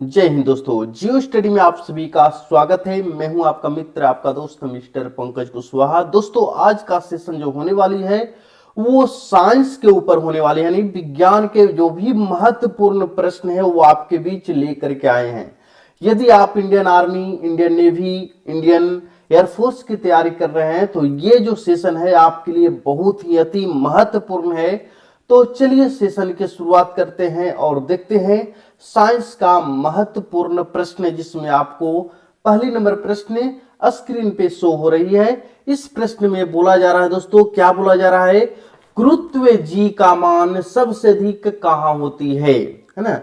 जय हिंद दोस्तों, जियो स्टडी में आप सभी का स्वागत है। मैं हूं आपका मित्र, आपका दोस्त मिस्टर पंकज कुशवाहा। दोस्तों, आज का सेशन जो होने वाली है वो साइंस के ऊपर होने वाली है, यानी विज्ञान के जो भी महत्वपूर्ण प्रश्न है वो आपके बीच लेकर के आए हैं। यदि आप Indian army, Indian navy, Indian air force की तैयारी कर रहे हैं तो ये जो सेशन है आपके लिए बहुत ही अति महत्वपूर्ण है। तो चलिए सेशन की शुरुआत करते हैं और देखते हैं साइंस का महत्वपूर्ण प्रश्न, जिसमें आपको पहली नंबर प्रश्न स्क्रीन पे शो हो रही है। इस प्रश्न में बोला जा रहा है दोस्तों, क्या बोला जा रहा है? गुरुत्व जी का मान सबसे अधिक कहां होती है ना?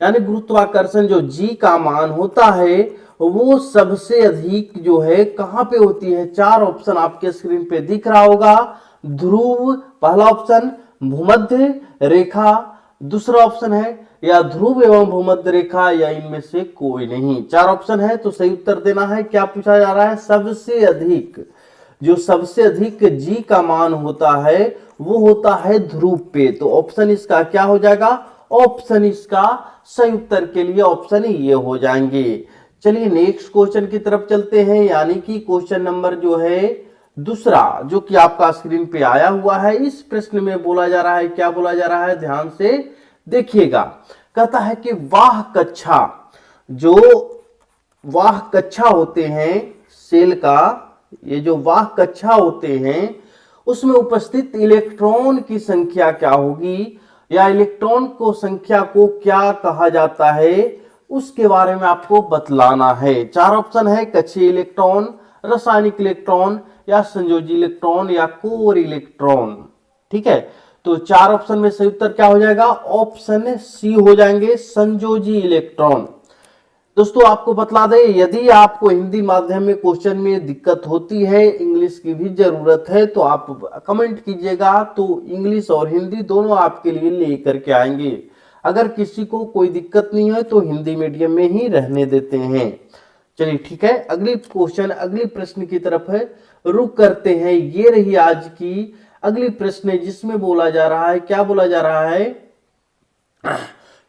यानी गुरुत्वाकर्षण जो जी का मान होता है वो सबसे अधिक जो है कहां पे होती है? चार ऑप्शन आपके स्क्रीन पे दिख रहा होगा। ध्रुव पहला ऑप्शन, भूमध्य रेखा दूसरा ऑप्शन है, या ध्रुव एवं भूमध्य रेखा, या इनमें से कोई नहीं। चार ऑप्शन है तो सही उत्तर देना है। क्या पूछा जा रहा है? सबसे अधिक, जो सबसे अधिक जी का मान होता है वो होता है ध्रुव पे। तो ऑप्शन इसका क्या हो जाएगा? ऑप्शन इसका सही उत्तर के लिए ऑप्शन ये हो जाएंगे। चलिए नेक्स्ट क्वेश्चन की तरफ चलते हैं, यानी कि क्वेश्चन नंबर जो है दूसरा, जो कि आपका स्क्रीन पे आया हुआ है। इस प्रश्न में बोला जा रहा है, क्या बोला जा रहा है? ध्यान से देखिएगा। कहता है कि वाह कक्षा, जो वाह कक्षा होते हैं सेल का, ये जो वाह कक्षा होते हैं उसमें उपस्थित इलेक्ट्रॉन की संख्या क्या होगी, या इलेक्ट्रॉन को संख्या को क्या कहा जाता है, उसके बारे में आपको बतलाना है। चार ऑप्शन है, कक्षीय इलेक्ट्रॉन, रासायनिक इलेक्ट्रॉन, या संयोजी इलेक्ट्रॉन, या कोर इलेक्ट्रॉन। ठीक है, तो चार ऑप्शन में सही उत्तर क्या हो जाएगा? ऑप्शन सी हो जाएंगे, संयोजी इलेक्ट्रॉन। दोस्तों आपको बतला दें, यदि आपको हिंदी माध्यम में क्वेश्चन में दिक्कत होती है, इंग्लिश की भी जरूरत है, तो आप कमेंट कीजिएगा, तो इंग्लिश और हिंदी दोनों आपके लिए लेकर के आएंगे। अगर किसी को कोई दिक्कत नहीं है तो हिंदी मीडियम में ही रहने देते हैं। चलिए ठीक है, अगली क्वेश्चन, अगली प्रश्न की तरफ है रुक करते हैं। ये रही आज की अगली प्रश्न, जिसमें बोला जा रहा है, क्या बोला जा रहा है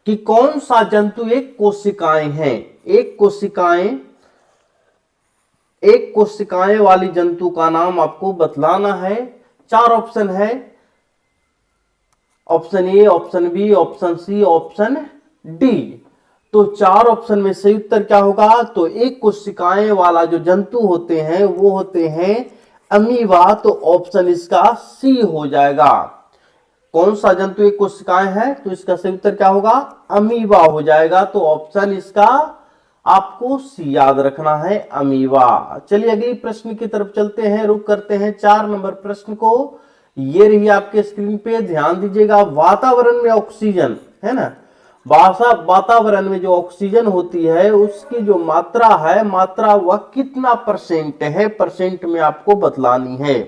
कि कौन सा जंतु एक कोशिकाएं हैं? एक कोशिकाएं वाली जंतु का नाम आपको बतलाना है। चार ऑप्शन है, option A, option B, option C, option D. तो चार ऑप्शन में सही उत्तर क्या होगा? तो एक कोशिकाएं वाला जो जंतु होते हैं वो होते हैं अमीबा। तो ऑप्शन इसका सी हो जाएगा। कौन सा जंतु एक कोशिकाएं है? तो इसका सही उत्तर क्या होगा? अमीबा हो जाएगा। तो ऑप्शन इसका आपको सी याद रखना है, अमीबा। चलिए अगली प्रश्न की तरफ चलते हैं, रुक करते हैं चार नंबर प्रश्न को। ये रही आपके स्क्रीन पे, ध्यान दीजिएगा। वातावरण में ऑक्सीजन है ना, वातावरण में जो ऑक्सीजन होती है उसकी जो मात्रा है, मात्रा वह कितना परसेंट है, परसेंट में आपको बतलानी है।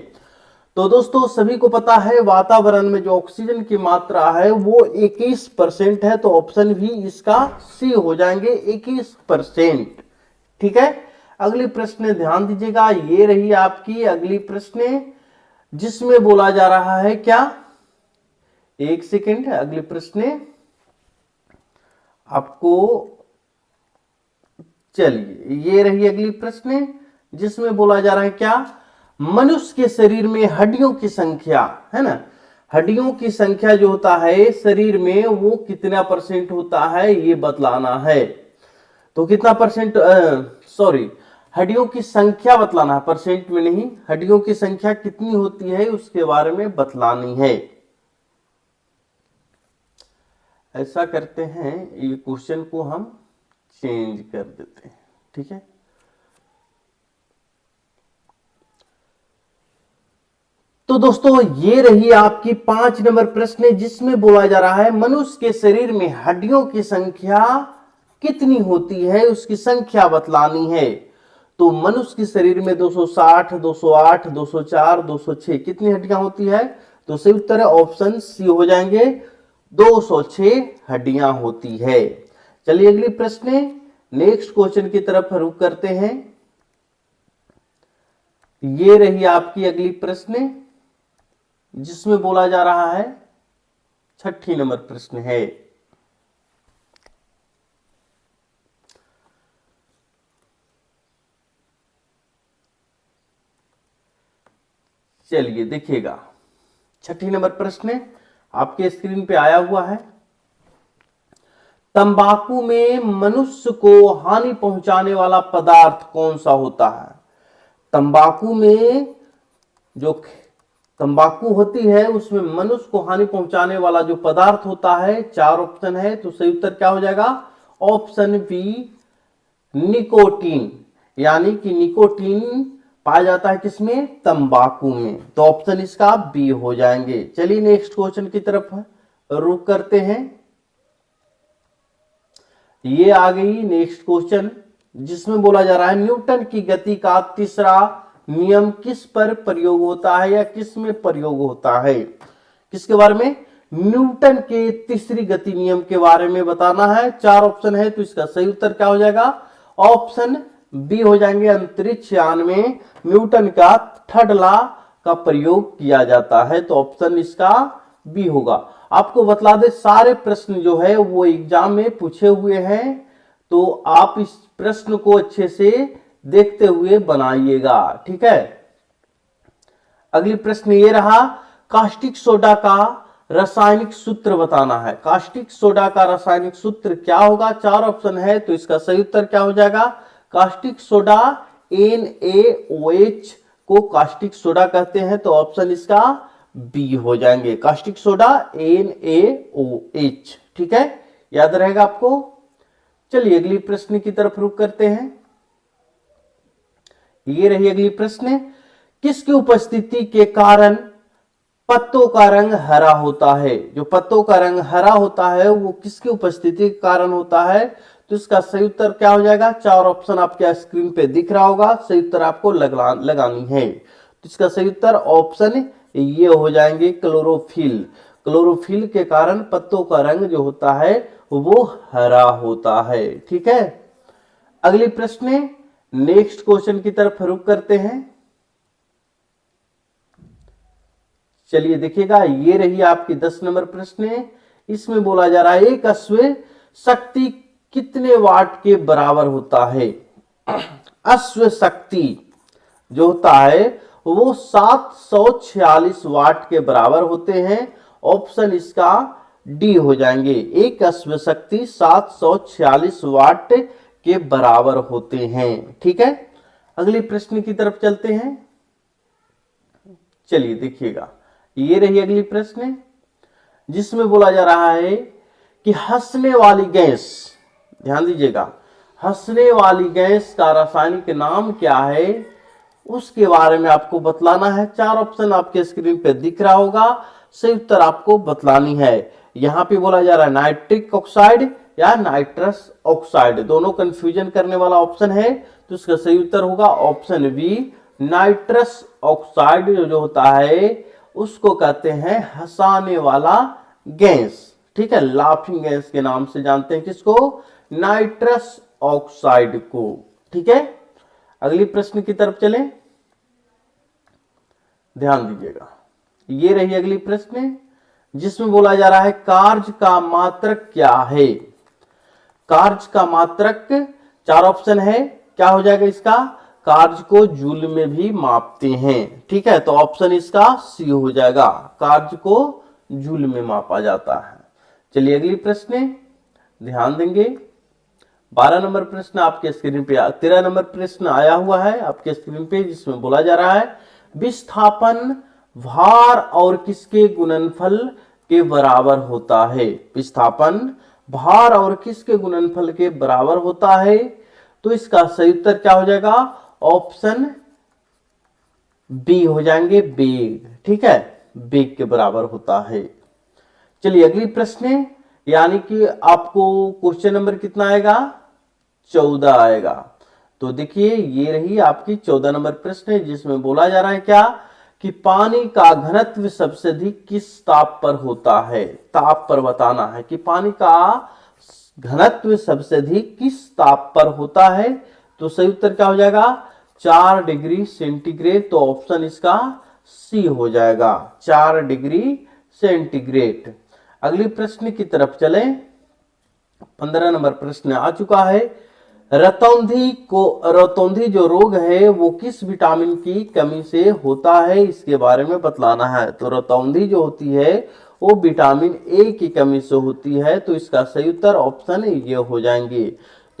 तो दोस्तों सभी को पता है वातावरण में जो ऑक्सीजन की मात्रा है वो 21% है। तो ऑप्शन भी इसका सी हो जाएंगे, 21%। ठीक है, अगली प्रश्न ध्यान दीजिएगा। ये रही आपकी अगली प्रश्न, जिसमें बोला जा रहा है क्या? एक सेकेंड, अगली प्रश्न आपको, चलिए ये रही अगली प्रश्न, जिसमें बोला जा रहा है क्या? मनुष्य के शरीर में हड्डियों की संख्या है ना, हड्डियों की संख्या जो होता है शरीर में वो कितना परसेंट होता है ये बतलाना है। तो कितना परसेंट, सॉरी, हड्डियों की संख्या बतलाना है, परसेंट में नहीं। हड्डियों की संख्या कितनी होती है उसके बारे में बतलानी है। ऐसा करते हैं, ये क्वेश्चन को हम चेंज कर देते हैं। ठीक है, तो दोस्तों ये रही आपकी पांच नंबर प्रश्न, जिसमें बोला जा रहा है मनुष्य के शरीर में हड्डियों की संख्या कितनी होती है, उसकी संख्या बतलानी है। तो मनुष्य के शरीर में 260, 208, 204, 206 कितनी हड्डियां होती है? तो सही उत्तर है ऑप्शन सी हो जाएंगे, 206 हड्डियां होती है। चलिए अगली प्रश्न, नेक्स्ट क्वेश्चन की तरफ रुख करते हैं। ये रही आपकी अगली प्रश्न, जिसमें बोला जा रहा है, छठी नंबर प्रश्न है। चलिए देखिएगा, छठी नंबर प्रश्न आपके स्क्रीन पे आया हुआ है। तंबाकू में मनुष्य को हानि पहुंचाने वाला पदार्थ कौन सा होता है? तंबाकू में जो तंबाकू होती है उसमें मनुष्य को हानि पहुंचाने वाला जो पदार्थ होता है, 4 ऑप्शन है, तो सही उत्तर क्या हो जाएगा? Option B, nicotine. यानी कि निकोटीन पाया जाता है किसमें? तंबाकू में। तो ऑप्शन इसका बी हो जाएंगे। चलिए नेक्स्ट क्वेश्चन की तरफ रुक करते हैं। ये आ गई नेक्स्ट क्वेश्चन, जिसमें बोला जा रहा है न्यूटन की गति का तीसरा नियम किस पर प्रयोग होता है या किस में प्रयोग होता है? किसके बारे में? न्यूटन के तीसरी गति नियम के बारे में बताना है। 4 ऑप्शन है, तो इसका सही उत्तर क्या हो जाएगा? ऑप्शन बी हो जाएंगे। अंतरिक्ष यान में न्यूटन का थर्ड लॉ का प्रयोग किया जाता है, तो ऑप्शन इसका बी होगा। आपको बतला दे, सारे प्रश्न जो है वो एग्जाम में पूछे हुए हैं, तो आप इस प्रश्न को अच्छे से देखते हुए बनाइएगा, ठीक है। अगली प्रश्न ये रहा, कास्टिक सोडा का रासायनिक सूत्र बताना है। कास्टिक सोडा का रासायनिक सूत्र क्या होगा? 4 ऑप्शन है, तो इसका सही उत्तर क्या हो जाएगा? कास्टिक सोडा NaOH को कास्टिक सोडा कहते हैं, तो ऑप्शन इसका बी हो जाएंगे। कास्टिक सोडा NaOH, ठीक है, याद रहेगा आपको। चलिए अगली प्रश्न की तरफ रुख करते हैं। ये रही अगली प्रश्न, किसकी उपस्थिति के कारण पत्तों का रंग हरा होता है? जो पत्तों का रंग हरा होता है वो किसकी उपस्थिति के कारण होता है? तो इसका सही उत्तर क्या हो जाएगा? 4 ऑप्शन आपके स्क्रीन पे दिख रहा होगा, सही उत्तर आपको लगानी है। तो इसका सही उत्तर ऑप्शन ये हो जाएंगे, क्लोरोफिल। क्लोरोफिल के कारण पत्तों का रंग जो होता है वो हरा होता है, ठीक है। अगली प्रश्न, नेक्स्ट क्वेश्चन की तरफ रुख करते हैं। चलिए देखिएगा, ये रही आपकी 10 नंबर प्रश्न। इसमें बोला जा रहा है एक अश्व शक्ति कितने वाट के बराबर होता है? अश्व शक्ति जो होता है वो 746 वाट के बराबर होते हैं। ऑप्शन इसका डी हो जाएंगे। एक अश्व शक्ति 746 वाट के बराबर होते हैं, ठीक है। अगली प्रश्न की तरफ चलते हैं। चलिए देखिएगा, ये रही अगली प्रश्न, जिसमें बोला जा रहा है कि हंसने वाली गैस, ध्यान दीजिएगा, हंसने वाली गैस का रासायनिक नाम क्या है? उसके बारे में आपको बतलाना है। 4 ऑप्शन आपके स्क्रीन पे दिख रहा होगा, सही उत्तर आपको बतलानी है। यहां पे बोला जा रहा है नाइट्रिक ऑक्साइड या नाइट्रस ऑक्साइड, दोनों कंफ्यूजन करने वाला ऑप्शन है, तो इसका सही उत्तर होगा ऑप्शन बी, नाइट्रस ऑक्साइड जो होता है उसको कहते हैं हंसाने वाला गैस, ठीक है। लाफिंग गैस के नाम से जानते हैं किसको? नाइट्रस ऑक्साइड को, ठीक है। अगली प्रश्न की तरफ चलें, ध्यान दीजिएगा। ये रही अगली प्रश्न, जिसमें बोला जा रहा है कार्य का मात्रक क्या है? कार्य का मात्रक 4 ऑप्शन है, क्या हो जाएगा इसका? कार्य को जूल में भी मापते हैं, ठीक है, तो ऑप्शन इसका सी हो जाएगा, कार्य को जूल में मापा जाता है। चलिए अगली प्रश्न ध्यान देंगे। 12 नंबर प्रश्न आपके स्क्रीन पे, 13 नंबर प्रश्न आया हुआ है आपके स्क्रीन पे, जिसमें बोला जा रहा है विस्थापन भार और किसके गुणनफल के बराबर होता है? विस्थापन भार और किसके गुणनफल के बराबर होता है? तो इसका सही उत्तर क्या हो जाएगा? ऑप्शन बी हो जाएंगे, बेग, ठीक है, बेग के बराबर होता है। चलिए अगली प्रश्न, यानी कि आपको क्वेश्चन नंबर कितना आएगा? 14 आएगा। तो देखिए ये रही आपकी 14 नंबर प्रश्न, जिसमें बोला जा रहा है क्या कि पानी का घनत्व सबसे अधिक किस ताप पर होता है? ताप पर बताना है कि पानी का घनत्व सबसे अधिक किस ताप पर होता है। तो सही उत्तर क्या हो जाएगा? 4 डिग्री सेंटीग्रेड, तो ऑप्शन इसका सी हो जाएगा, 4 डिग्री सेंटीग्रेड। अगली प्रश्न की तरफ चलें। 15 नंबर प्रश्न आ चुका है, रतौंधी जो रोग है वो किस विटामिन की कमी से होता है, इसके बारे में बतलाना है। तो रतौंधी जो होती है वो विटामिन ए की कमी से होती है। तो इसका सही उत्तर ऑप्शन ये हो जाएंगे।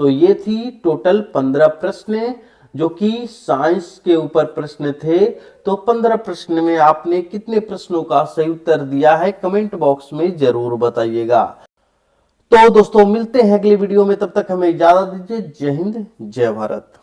तो ये थी टोटल 15 प्रश्न जो कि साइंस के ऊपर प्रश्न थे। तो 15 प्रश्न में आपने कितने प्रश्नों का सही उत्तर दिया है कमेंट बॉक्स में जरूर बताइएगा। तो दोस्तों मिलते हैं अगली वीडियो में, तब तक हमें इजाजत दीजिए। जय हिंद, जय भारत।